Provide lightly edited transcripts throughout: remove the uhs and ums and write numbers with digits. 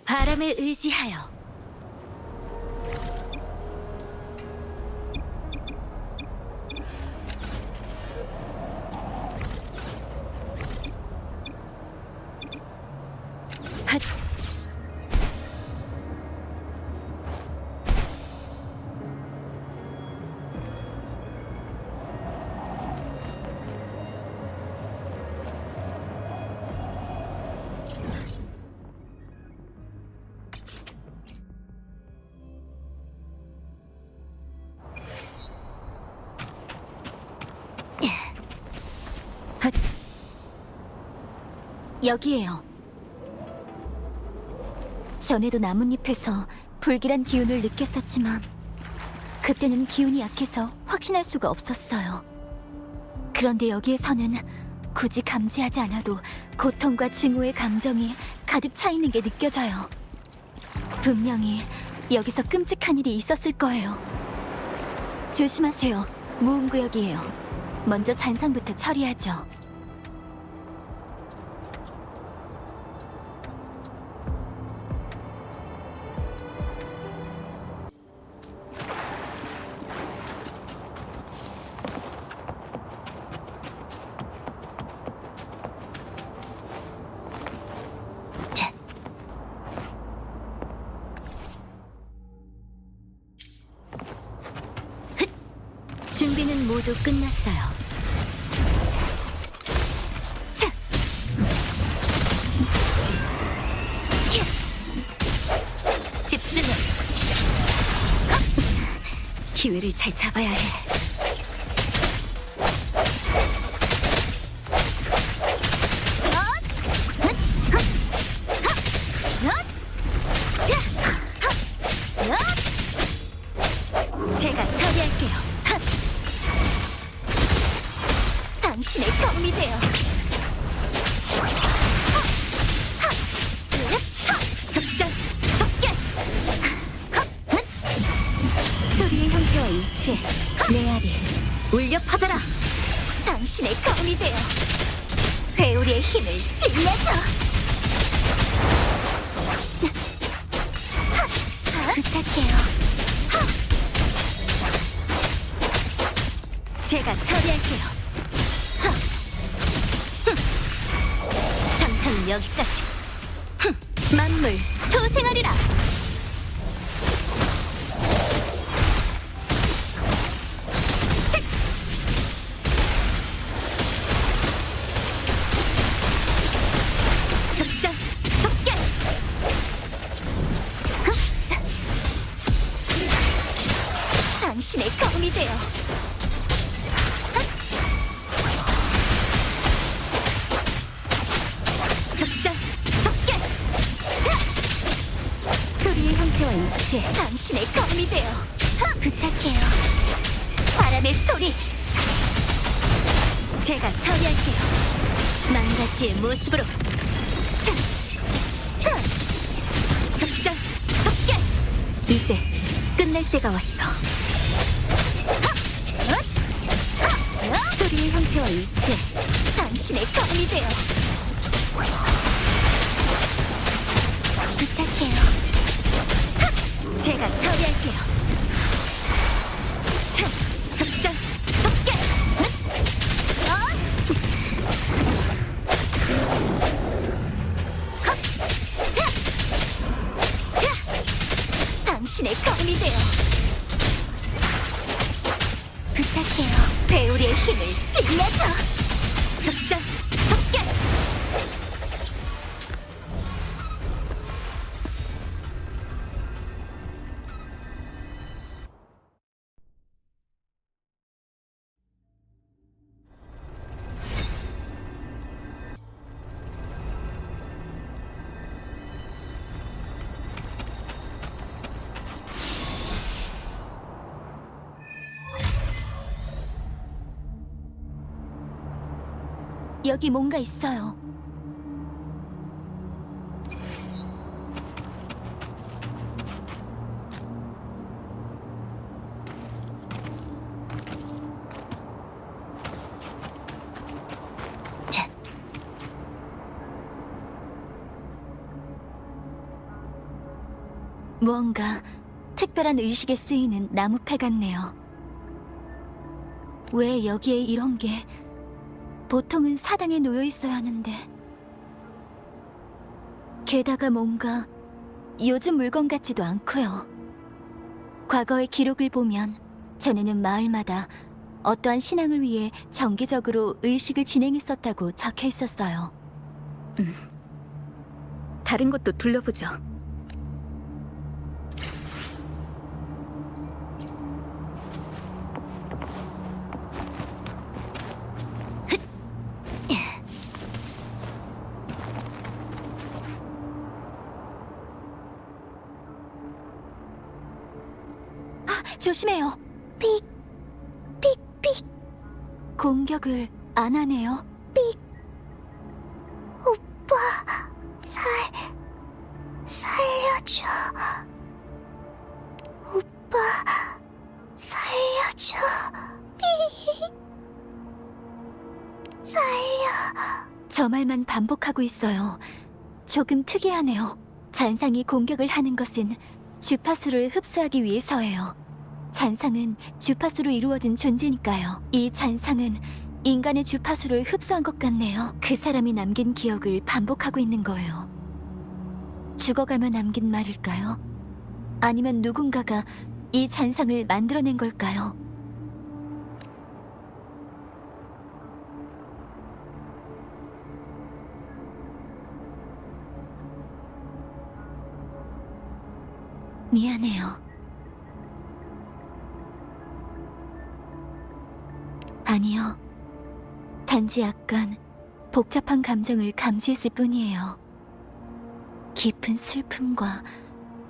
바람을 의지하여. 핫. 핫. 여기에요. 전에도 나뭇잎에서 불길한 기운을 느꼈었지만 그때는 기운이 약해서 확신할 수가 없었어요. 그런데 여기에서는 굳이 감지하지 않아도 고통과 증오의 감정이 가득 차 있는 게 느껴져요. 분명히 여기서 끔찍한 일이 있었을 거예요. 조심하세요. 무음구역이에요. 먼저 잔상부터 처리하죠. 자. 흣! 준비는 모두 끝났어요. 자. 집중해. 기회를 잘 잡아야 해. 제가 처리할게요. 당신의 검이 되어. 속전, 속결. 소리의 형태와 일치해. 메아리, 울려 퍼져라. 당신의 검이 되어. 회오리의 힘을 빌려줘. 부탁해요. 제가 처리할게요. 상처는 여기까지. 만물 소생하리라. 속전, 속결. 당신의 검이 되어. 속전, 속결. 소리의 형태와 일치해. 당신의 검이 되어. 부탁해요. 바람의 소리. 제가 처리할게요. 만가지의 모습으로. 속전, 속결. 이제 끝낼 때가 왔어. 소리의 형태와 일치해. 당신의 검이 되어. 부탁해요. 제가 처리할게요. 속전, 속결. 당신의 검이 되어. 부탁해요. 배우리의 힘을 빌려줘. 속전, 속결. 여기 뭔가 있어요. 자. 무언가 특별한 의식에 쓰이는 나무패 같네요. 왜 여기에 이런 게 보통은 사당에 놓여 있어야 하는데. 게다가 뭔가 요즘 물건 같지도 않고요. 과거의 기록을 보면 전에는 마을마다 어떠한 신앙을 위해 정기적으로 의식을 진행했었다고 적혀 있었어요. 다른 곳도 둘러보죠. 조심해요. 삑, 삑, 삑. 공격을 안 하네요. 삑. 오빠, 살려줘. 오빠, 살려줘. 삑. 저 말만 반복하고 있어요. 조금 특이하네요. 잔상이 공격을 하는 것은 주파수를 흡수하기 위해서예요. 잔상은 주파수로 이루어진 존재니까요. 이 잔상은 인간의 주파수를 흡수한 것 같네요. 그 사람이 남긴 기억을 반복하고 있는 거예요. 죽어가며 남긴 말일까요? 아니면 누군가가 이 잔상을 만들어낸 걸까요? 미안해요. 아니요. 단지 약간 복잡한 감정을 감지했을 뿐이에요. 깊은 슬픔과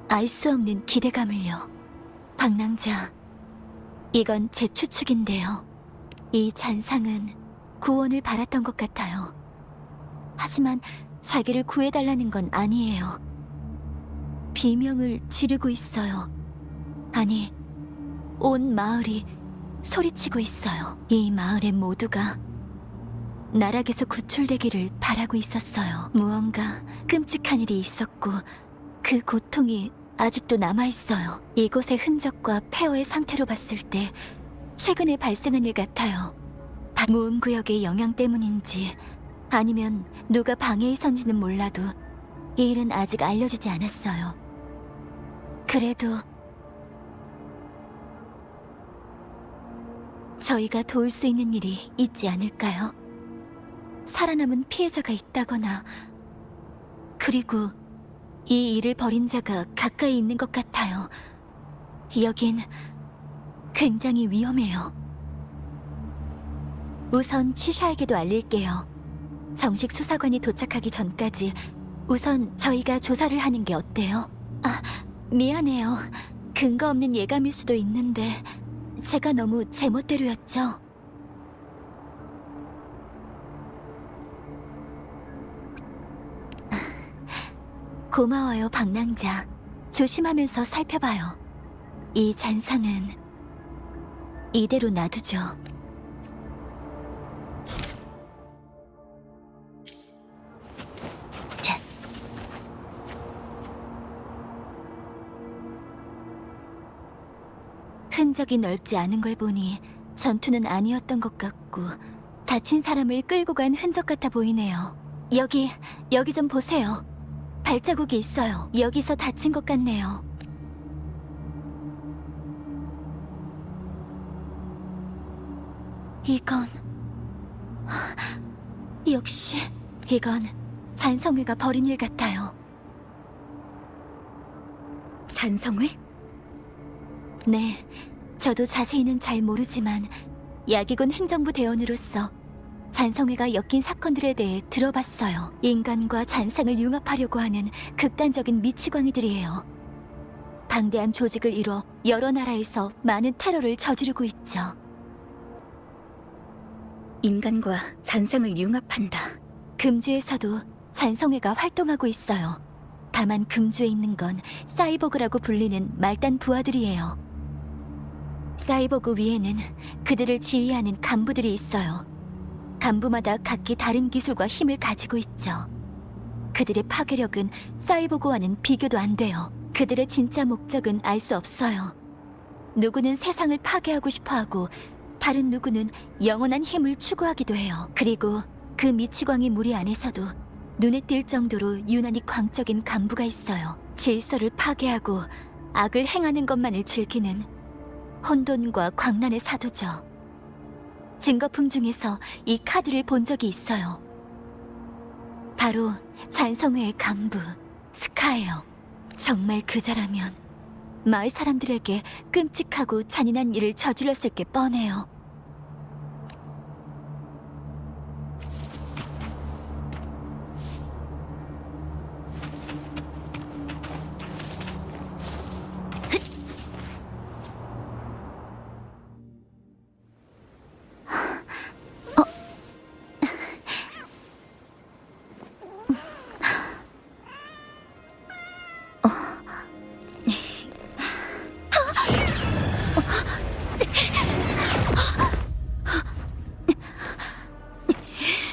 알 수 없는 기대감을요. 방랑자, 이건 제 추측인데요. 이 잔상은 구원을 바랐던 것 같아요. 하지만 자기를 구해달라는 건 아니에요. 비명을 지르고 있어요. 아니, 온 마을이 소리치고 있어요. 이 마을의 모두가 나락에서 구출되기를 바라고 있었어요. 무언가 끔찍한 일이 있었고 그 고통이 아직도 남아있어요. 이곳의 흔적과 폐허의 상태로 봤을 때 최근에 발생한 일 같아요. 무음구역의 영향 때문인지 아니면 누가 방해에 선지는 몰라도 이 일은 아직 알려지지 않았어요. 그래도 저희가 도울 수 있는 일이 있지 않을까요? 살아남은 피해자가 있다거나, 그리고 이 일을 벌인 자가 가까이 있는 것 같아요. 여긴 굉장히 위험해요. 우선 취샤에게도 알릴게요. 정식 수사관이 도착하기 전까지 우선 저희가 조사를 하는 게 어때요? 아, 미안해요. 근거 없는 예감일 수도 있는데 제가 너무 제멋대로였죠. 고마워요, 방랑자. 조심하면서 살펴봐요. 이 잔상은 이대로 놔두죠. 자. 흔적이 넓지 않은 걸 보니 전투는 아니었던 것 같고 다친 사람을 끌고 간 흔적 같아 보이네요. 여기 좀 보세요. 발자국이 있어요. 여기서 다친 것 같네요. 이건... 역시 이건 잔성회가 벌인 일 같아요. 잔성회? 네, 저도 자세히는 잘 모르지만 야기군 행정부 대원으로서 잔성회가 엮인 사건들에 대해 들어봤어요. 인간과 잔상을 융합하려고 하는 극단적인 미치광이들이에요. 방대한 조직을 이뤄 여러 나라에서 많은 테러를 저지르고 있죠. 인간과 잔상을 융합한다. 금주에서도 잔성회가 활동하고 있어요. 다만 금주에 있는 건 사이보그라고 불리는 말단 부하들이에요. 사이보그 위에는 그들을 지휘하는 간부들이 있어요. 간부마다 각기 다른 기술과 힘을 가지고 있죠. 그들의 파괴력은 사이보그와는 비교도 안 돼요. 그들의 진짜 목적은 알 수 없어요. 누구는 세상을 파괴하고 싶어 하고 다른 누구는 영원한 힘을 추구하기도 해요. 그리고 그 미치광이 무리 안에서도 눈에 띌 정도로 유난히 광적인 간부가 있어요. 질서를 파괴하고 악을 행하는 것만을 즐기는 혼돈과 광란의 사도죠. 증거품 중에서 이 카드를 본 적이 있어요. 바로 잔성회의 간부 스카예요. 정말 그자라면 마을 사람들에게 끔찍하고 잔인한 일을 저질렀을 게 뻔해요.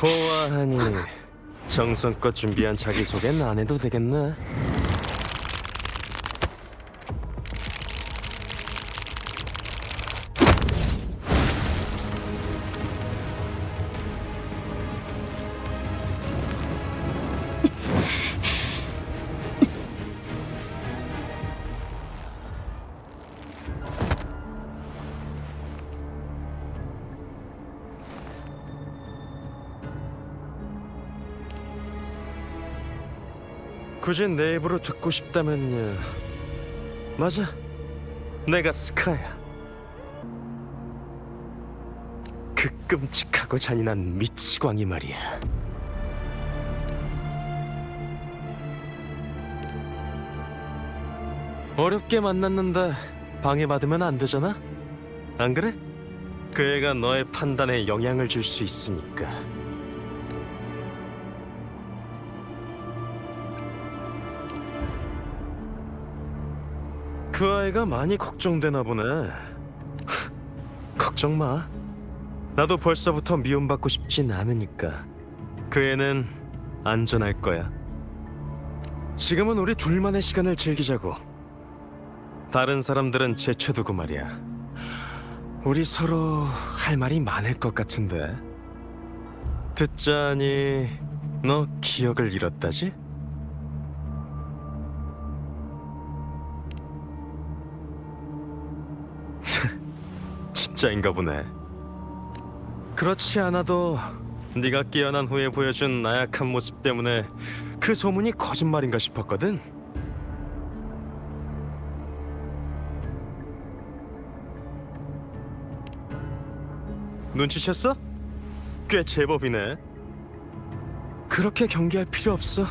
보아하니 정성껏 준비한 자기소개는 안 해도 되겠네. 굳이 내 입으로 듣고 싶다면요. 맞아, 내가 스카야. 그 끔찍하고 잔인한 미치광이 말이야. 어렵게 만났는데 방해받으면 안 되잖아? 안 그래? 그 애가 너의 판단에 영향을 줄 수 있으니까. 그 아이가 많이 걱정되나 보네. 걱정 마. 나도 벌써부터 미움받고 싶진 않으니까. 그 애는 안전할 거야. 지금은 우리 둘만의 시간을 즐기자고. 다른 사람들은 제쳐두고 말이야. 우리 서로 할 말이 많을 것 같은데. 듣자니 너 기억을 잃었다지? 진짜인가 보네. 그렇지 않아도 네가 깨어난 후에 보여준 나약한 모습 때문에 그 소문이 거짓말인가 싶었거든. 눈치챘어? 꽤 제법이네. 그렇게 경계할 필요 없어.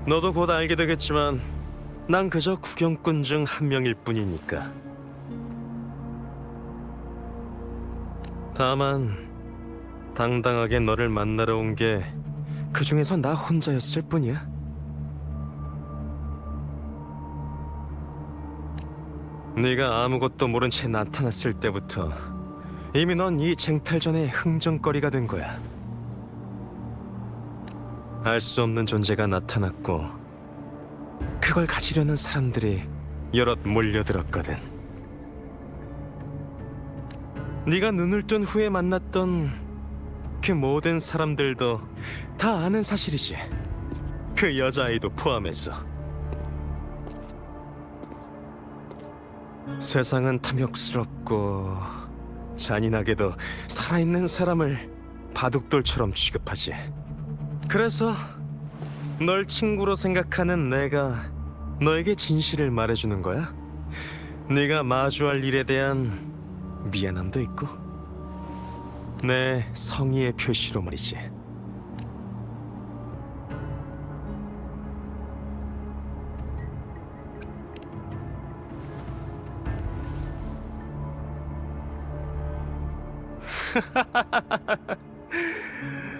너도 곧 알게 되겠지만 난 그저 구경꾼 중 한 명일 뿐이니까. 다만 당당하게 너를 만나러 온 게 그 중에서 나 혼자였을 뿐이야. 네가 아무것도 모른 채 나타났을 때부터 이미 넌 이 쟁탈전의 흥정거리가 된 거야. 알 수 없는 존재가 나타났고 그걸 가지려는 사람들이 여럿 몰려들었거든. 네가 눈을 뜬 후에 만났던 그 모든 사람들도 다 아는 사실이지. 그 여자아이도 포함해서. 세상은 탐욕스럽고 잔인하게도 살아있는 사람을 바둑돌처럼 취급하지. 그래서 널 친구로 생각하는 내가 너에게 진실을 말해주는 거야. 네가 마주할 일에 대한 미안함도 있고 내 성의의 표시로 말이지.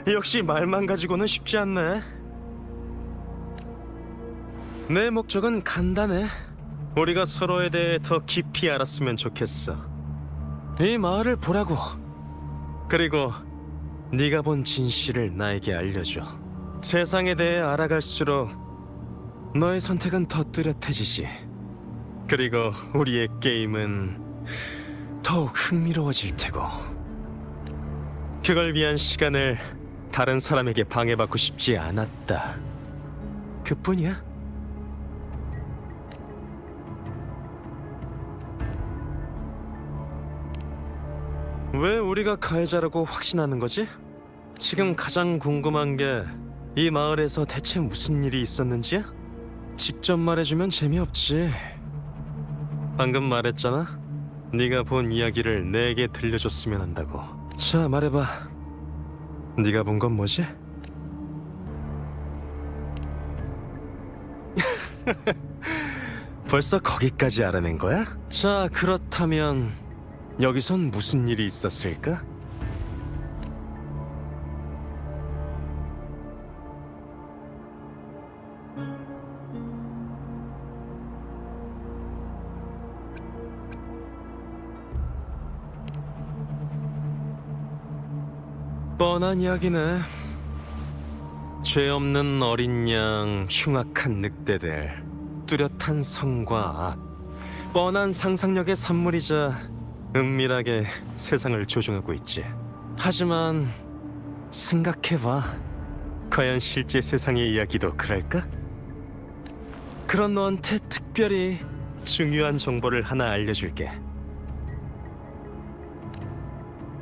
역시 말만 가지고는 쉽지 않네. 내 목적은 간단해. 우리가 서로에 대해 더 깊이 알았으면 좋겠어. 이 마을을 보라고. 그리고 네가 본 진실을 나에게 알려줘. 세상에 대해 알아갈수록 너의 선택은 더 뚜렷해지지. 그리고 우리의 게임은 더욱 흥미로워질 테고. 그걸 위한 시간을 다른 사람에게 방해받고 싶지 않았다. 그뿐이야. 왜 우리가 가해자라고 확신하는 거지? 지금 가장 궁금한 게 이 마을에서 대체 무슨 일이 있었는지야? 직접 말해주면 재미없지. 방금 말했잖아. 네가 본 이야기를 내게 들려줬으면 한다고. 자, 말해봐. 네가 본 건 뭐지? 벌써 거기까지 알아낸 거야? 자, 그렇다면 여기선 무슨 일이 있었을까? 뻔한 이야기네. 죄 없는 어린 양, 흉악한 늑대들, 뚜렷한 성과 악, 뻔한 상상력의 산물이자 은밀하게 세상을 조종하고 있지. 하지만 생각해봐. 과연 실제 세상의 이야기도 그럴까? 그런 너한테 특별히 중요한 정보를 하나 알려줄게.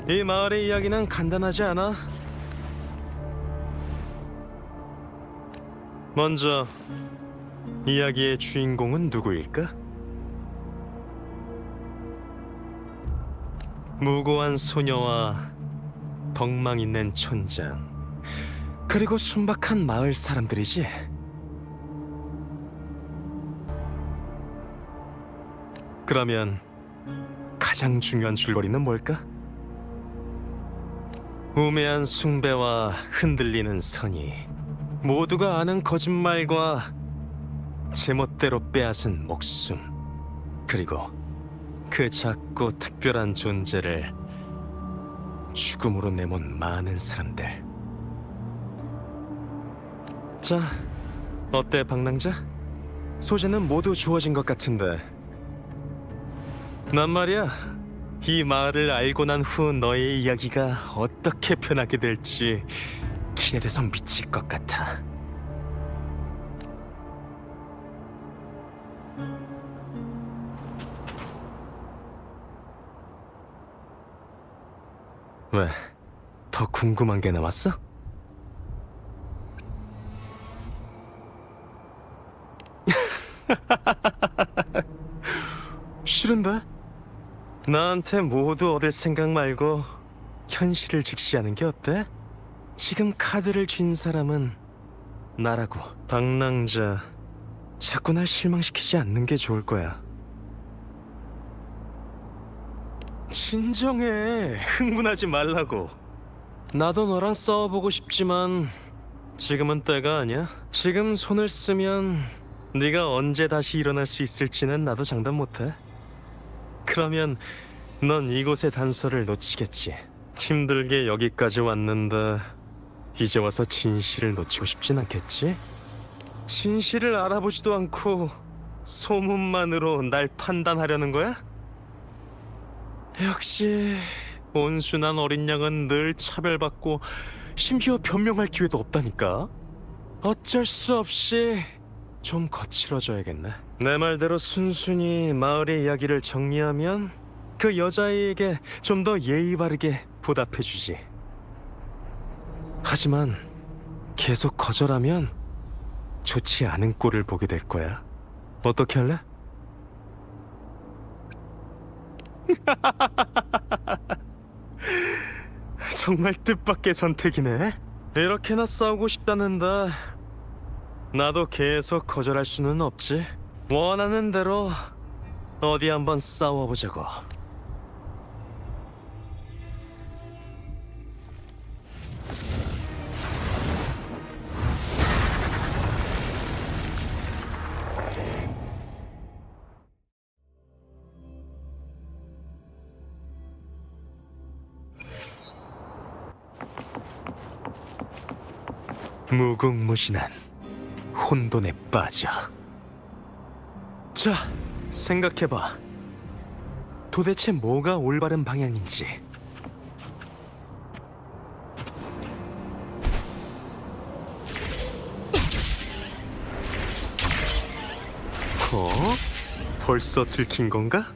이 마을의 이야기는 간단하지 않아. 먼저 이야기의 주인공은 누구일까? 무고한 소녀와 덕망 있는 촌장, 그리고 순박한 마을 사람들이지. 그러면 가장 중요한 줄거리는 뭘까? 우매한 숭배와 흔들리는 선의, 모두가 아는 거짓말과 제멋대로 빼앗은 목숨, 그리고 그 작고 특별한 존재를 죽음으로 내몬 많은 사람들. 자, 어때 방랑자? 소재는 모두 주어진 것 같은데. 난 말이야, 이 마을을 알고 난 후 너의 이야기가 어떻게 변하게 될지 기대돼서 미칠 것 같아. 왜? 더 궁금한 게 남았어? 싫은데? 나한테 모두 얻을 생각 말고 현실을 직시하는 게 어때? 지금 카드를 쥔 사람은 나라고. 방랑자, 자꾸 날 실망시키지 않는 게 좋을 거야. 진정해. 흥분하지 말라고. 나도 너랑 싸워보고 싶지만 지금은 때가 아니야. 지금 손을 쓰면 네가 언제 다시 일어날 수 있을지는 나도 장담 못해. 그러면 넌 이곳의 단서를 놓치겠지. 힘들게 여기까지 왔는데 이제 와서 진실을 놓치고 싶진 않겠지? 진실을 알아보지도 않고 소문만으로 날 판단하려는 거야? 역시 온순한 어린 양은 늘 차별받고 심지어 변명할 기회도 없다니까. 어쩔 수 없이 좀 거칠어져야겠네. 내 말대로 순순히 마을의 이야기를 정리하면 그 여자애에게 좀 더 예의 바르게 보답해주지. 하지만 계속 거절하면 좋지 않은 꼴을 보게 될 거야. 어떻게 할래? 정말 뜻밖의 선택이네. 이렇게나 싸우고 싶다는데 나도 계속 거절할 수는 없지. 원하는 대로 어디 한번 싸워보자고. 무궁무진한 혼돈에 빠져. 자, 생각해봐. 도대체 뭐가 올바른 방향인지. 어? 벌써 들킨 건가?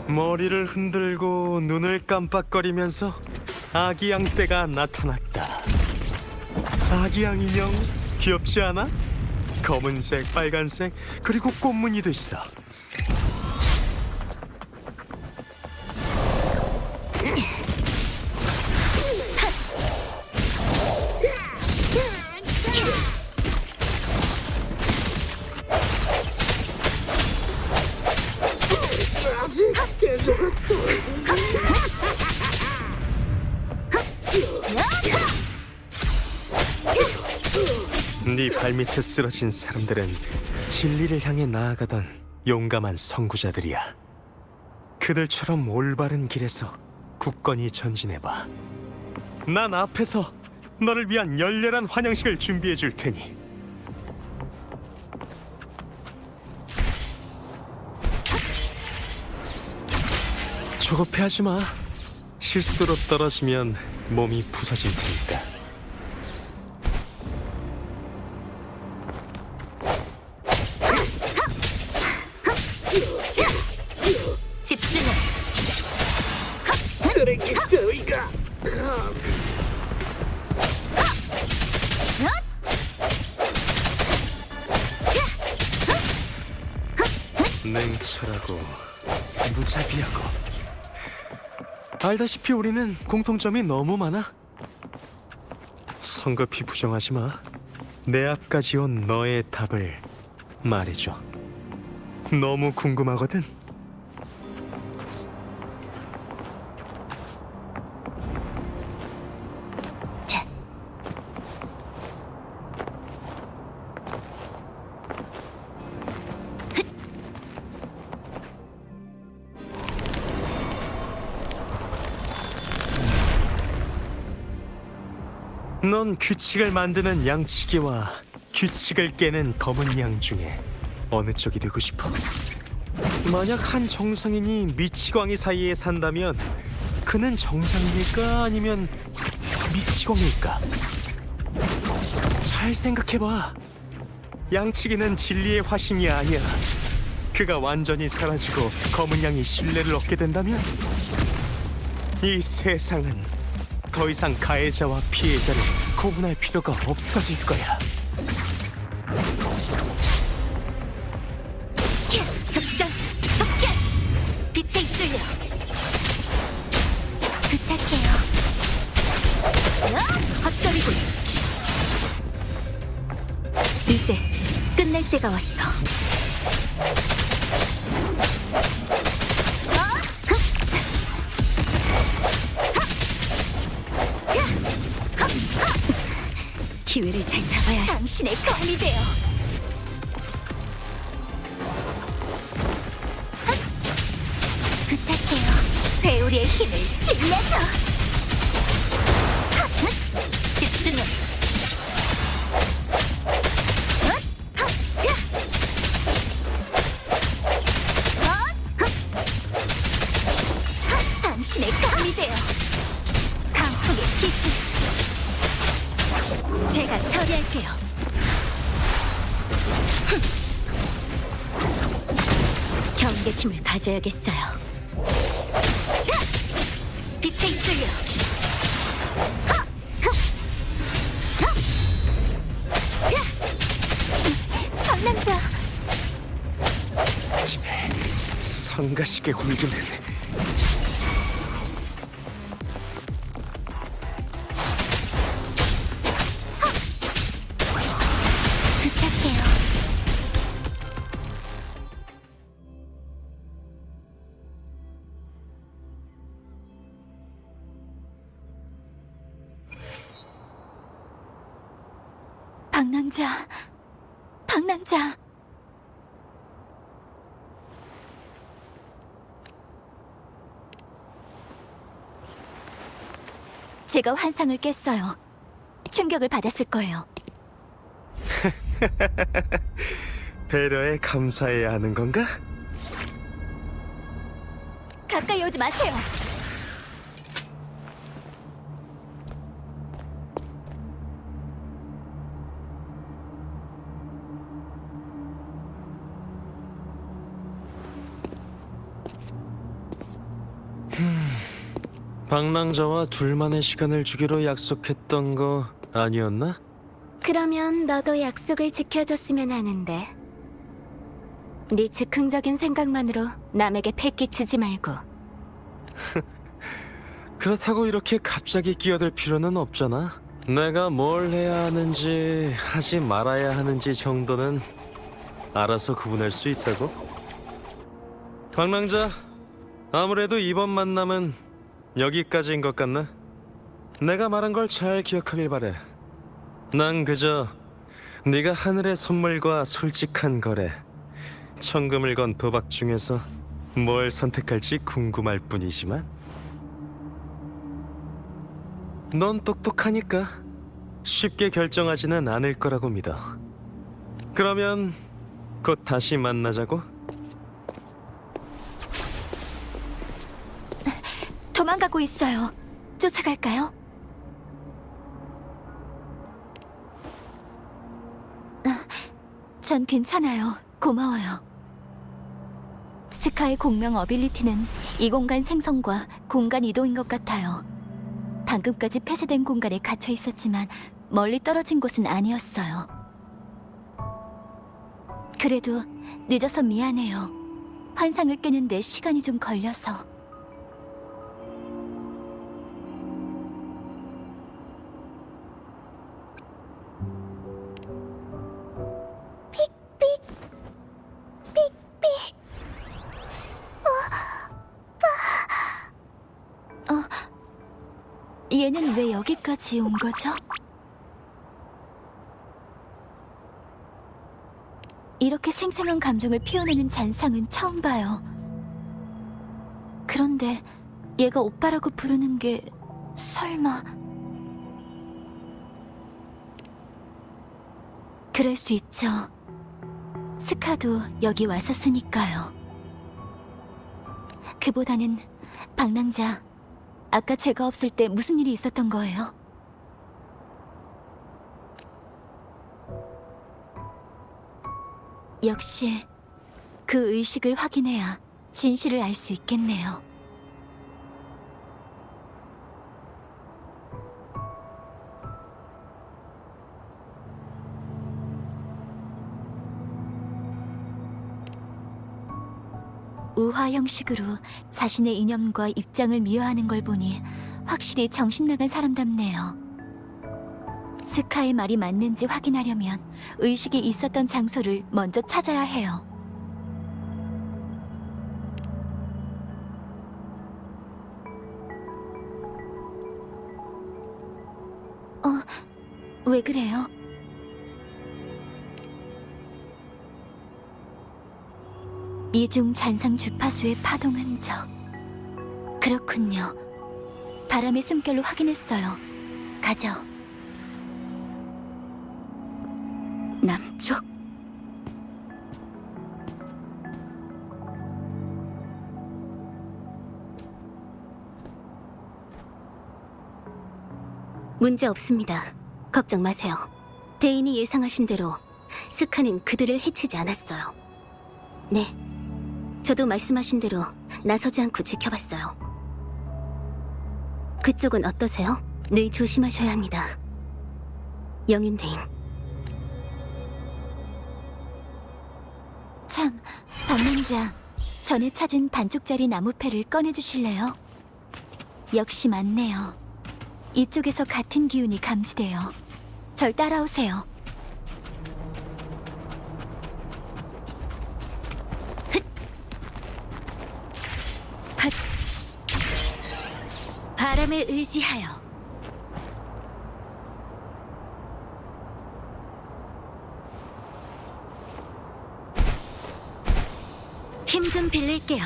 머리를 흔들고 눈을 깜빡거리면서 아기양 떼가 나타났다. 아기양 인형 귀엽지 않아? 검은색, 빨간색, 그리고 꽃무늬도 있어. 네 발밑에 쓰러진 사람들은 진리를 향해 나아가던 용감한 선구자들이야. 그들처럼 올바른 길에서 굳건히 전진해봐. 난 앞에서 너를 위한 열렬한 환영식을 준비해 줄 테니. 조급해하지 마. 실수로 떨어지면 몸이 부서질 테니까. 집중해. 쓰레기 따위가 냉철하고 무자비하고. 알다시피 우리는 공통점이 너무 많아. 성급히 부정하지 마. 내 앞까지 온 너의 답을 말해줘. 너무 궁금하거든. 넌 규칙을 만드는 양치기와 규칙을 깨는 검은 양 중에 어느 쪽이 되고 싶어? 만약 한 정상인이 미치광이 사이에 산다면 그는 정상일까 아니면 미치광일까? 잘 생각해봐. 양치기는 진리의 화신이 아니야. 그가 완전히 사라지고 검은 양이 신뢰를 얻게 된다면 이 세상은 더 이상 가해자와 피해자를 구분할 필요가 없어질 거야. 속전, 속견! 빛에 입술려! 부탁해요. 헛소리군. 이제 끝낼 때가 왔어. 기회를 잘 잡아야 해. 당신의 검이 되어. 부탁해요. 배우리의 힘을 빛내줘. 집중해. 당신의 검이 되어. 강풍의 빛을 제가 처리할게요. 경계심을 가져야겠어요. 자! 빛에 입술려! 방랑자! 성가시게 굴기는 부탁해요. 방랑자, 방랑자. 제가 환상을 깼어요. 충격을 받았을 거예요. 배려에 감사해야 하는 건가? 가까이 오지 마세요. 방랑자와 둘만의 시간을 주기로 약속했던 거 아니었나? 그러면 너도 약속을 지켜줬으면 하는데. 네 즉흥적인 생각만으로 남에게 패 끼치지 말고. 그렇다고 이렇게 갑자기 끼어들 필요는 없잖아. 내가 뭘 해야 하는지 하지 말아야 하는지 정도는 알아서 구분할 수 있다고. 방랑자, 아무래도 이번 만남은 여기까지인 것 같나? 내가 말한 걸 잘 기억하길 바래. 난 그저 네가 하늘의 선물과 솔직한 거래, 천금을 건 도박 중에서 뭘 선택할지 궁금할 뿐이지만 넌 똑똑하니까 쉽게 결정하지는 않을 거라고 믿어. 그러면 곧 다시 만나자고. 도망가고 있어요. 쫓아갈까요? 전 괜찮아요. 고마워요. 스카의 공명 어빌리티는 이 공간 생성과 공간 이동인 것 같아요. 방금까지 폐쇄된 공간에 갇혀 있었지만 멀리 떨어진 곳은 아니었어요. 그래도 늦어서 미안해요. 환상을 깨는데 시간이 좀 걸려서. 얘는 왜 여기까지 온 거죠? 이렇게 생생한 감정을 피워내는 잔상은 처음 봐요. 그런데 얘가 오빠라고 부르는 게 설마... 그럴 수 있죠. 스카도 여기 왔었으니까요. 그보다는 방랑자, 아까 제가 없을 때 무슨 일이 있었던 거예요? 역시 그 의식을 확인해야 진실을 알 수 있겠네요. 우화 형식으로 자신의 이념과 입장을 미화하는 걸 보니 확실히 정신나간 사람답네요. 스카의 말이 맞는지 확인하려면 의식이 있었던 장소를 먼저 찾아야 해요. 왜 그래요? 이중 잔상 주파수의 파동 흔적. 그렇군요. 바람의 숨결로 확인했어요. 가죠. 남쪽? 문제 없습니다. 걱정 마세요. 대인이 예상하신 대로 스카는 그들을 해치지 않았어요. 네, 저도 말씀하신 대로 나서지 않고 지켜봤어요. 그쪽은 어떠세요? 늘 조심하셔야 합니다. 영윤대인. 참, 방랑자, 전에 찾은 반쪽짜리 나무패를 꺼내주실래요? 역시 맞네요. 이쪽에서 같은 기운이 감지돼요. 절 따라오세요. 헛. 바람을 의지하여. 힘 좀 빌릴게요.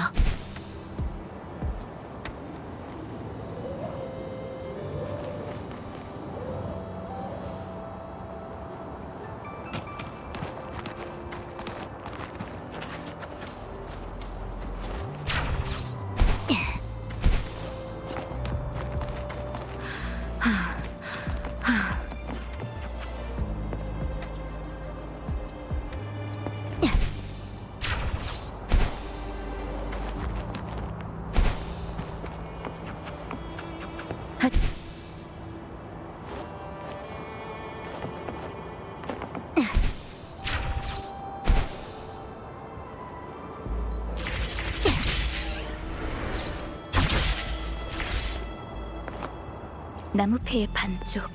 나무패의 반쪽.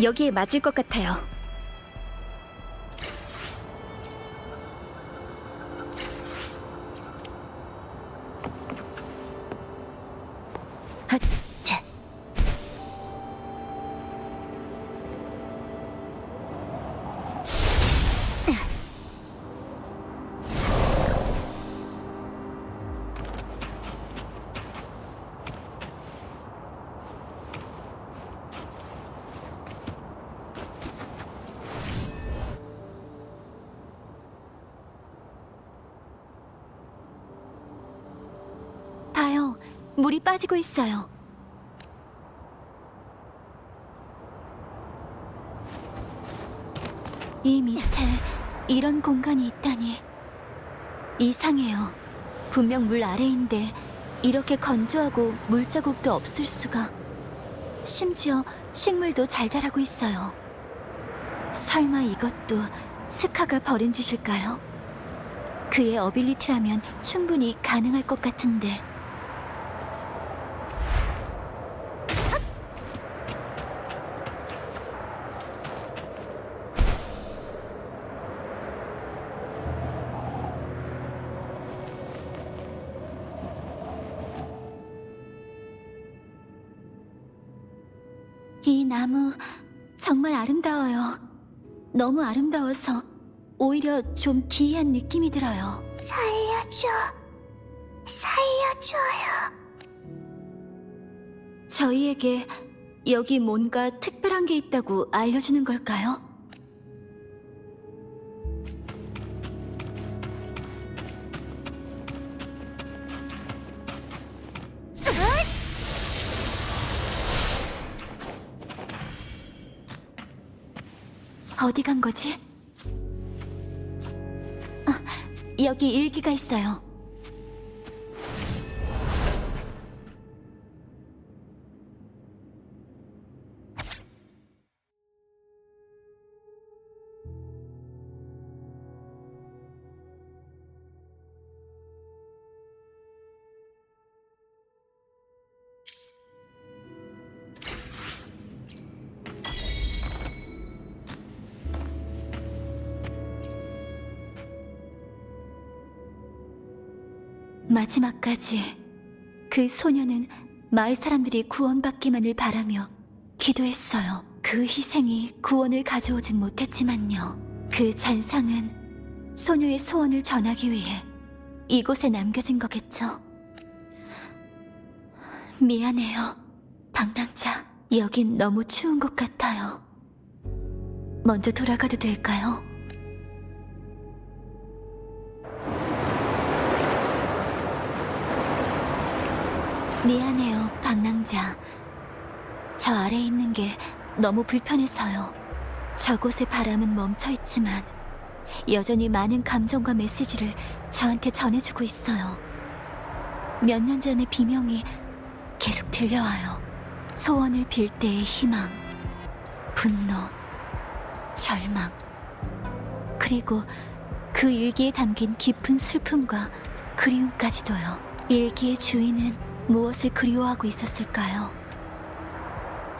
여기에 맞을 것 같아요. 핫차. 봐요. 물이 빠지고 있어요. 이 밑에 이런 공간이 있다니 이상해요. 분명 물 아래인데 이렇게 건조하고 물자국도 없을 수가. 심지어 식물도 잘 자라고 있어요. 설마 이것도 스카가 벌인 짓일까요? 그의 어빌리티라면 충분히 가능할 것 같은데. 이 나무 정말 아름다워요. 너무 아름다워서 오히려 좀 기이한 느낌이 들어요. 살려줘요. 저희에게 여기 뭔가 특별한 게 있다고 알려주는 걸까요? 어디 간 거지? 여기 일기가 있어요. 마지막까지 그 소녀는 마을 사람들이 구원받기만을 바라며 기도했어요. 그 희생이 구원을 가져오진 못했지만요. 그 잔상은 소녀의 소원을 전하기 위해 이곳에 남겨진 거겠죠. 미안해요, 방랑자. 여긴 너무 추운 것 같아요. 먼저 돌아가도 될까요? 미안해요, 방랑자. 저 아래에 있는 게 너무 불편해서요. 저곳의 바람은 멈춰있지만 여전히 많은 감정과 메시지를 저한테 전해주고 있어요. 몇 년 전의 비명이 계속 들려와요. 소원을 빌 때의 희망, 분노, 절망, 그리고 그 일기에 담긴 깊은 슬픔과 그리움까지도요. 일기의 주인은 무엇을 그리워하고 있었을까요?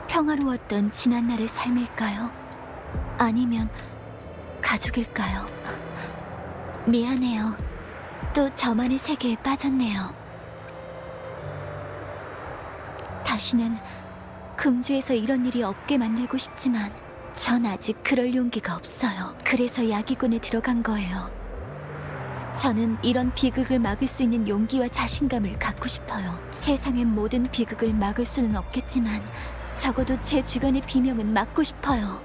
평화로웠던 지난날의 삶일까요? 아니면 가족일까요? 미안해요. 또 저만의 세계에 빠졌네요. 다시는 금주에서 이런 일이 없게 만들고 싶지만 전 아직 그럴 용기가 없어요. 그래서 야기군에 들어간 거예요. 저는 이런 비극을 막을 수 있는 용기와 자신감을 갖고 싶어요. 세상의 모든 비극을 막을 수는 없겠지만 적어도 제 주변의 비명은 막고 싶어요.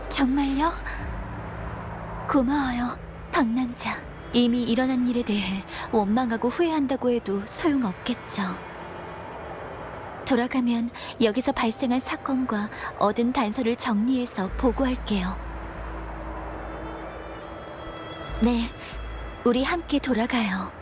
정말요? 고마워요, 방랑자. 이미 일어난 일에 대해 원망하고 후회한다고 해도 소용없겠죠. 돌아가면 여기서 발생한 사건과 얻은 단서를 정리해서 보고할게요. 네, 우리 함께 돌아가요.